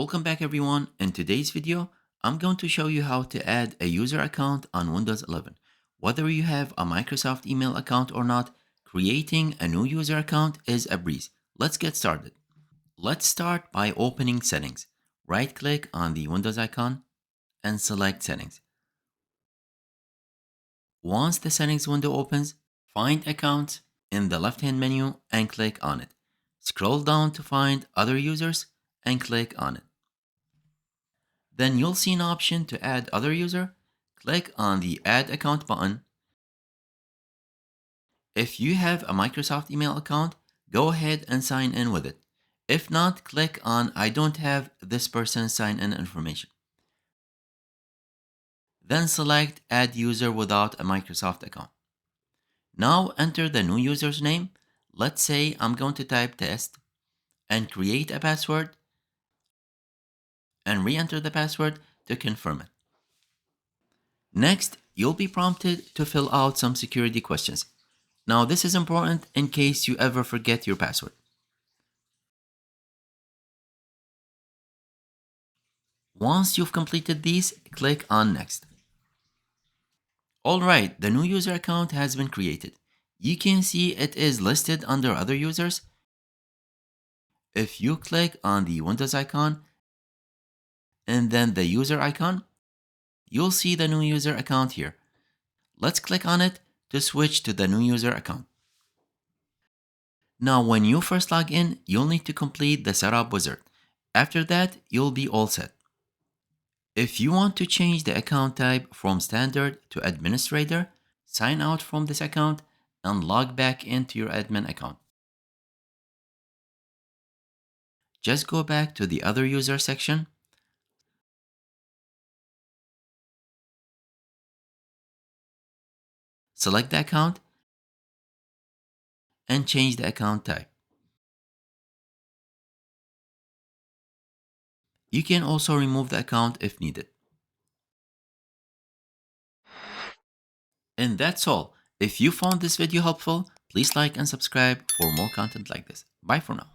Welcome back everyone. In today's video, I'm going to show you how to add a user account on Windows 11. Whether you have a Microsoft email account or not, creating a new user account is a breeze. Let's get started. Let's start by opening Settings. Right-click on the Windows icon and select Settings. Once the Settings window opens, find Accounts in the left-hand menu and click on it. Scroll down to find Other Users and click on it. Then you'll see an option to add other user. Click on the Add Account button. If you have a Microsoft email account, go ahead and sign in with it. If not, click on I don't have this person's sign-in information. Then select Add User without a Microsoft account. Now enter the new user's name. Let's say I'm going to type test and create a password and re-enter the password to confirm it. Next, you'll be prompted to fill out some security questions. Now, this is important in case you ever forget your password. Once you've completed these, click on Next. Alright, the new user account has been created. You can see it is listed under other users. If you click on the Windows icon and then the user icon, you'll see the new user account here. Let's click on it to switch to the new user account. Now, when you first log in, you'll need to complete the setup wizard. After that, you'll be all set. If you want to change the account type from standard to administrator, sign out from this account and log back into your admin account. Just go back to the other user section. Select the account and change the account type. You can also remove the account if needed. And that's all. If you found this video helpful, please like and subscribe for more content like this. Bye for now.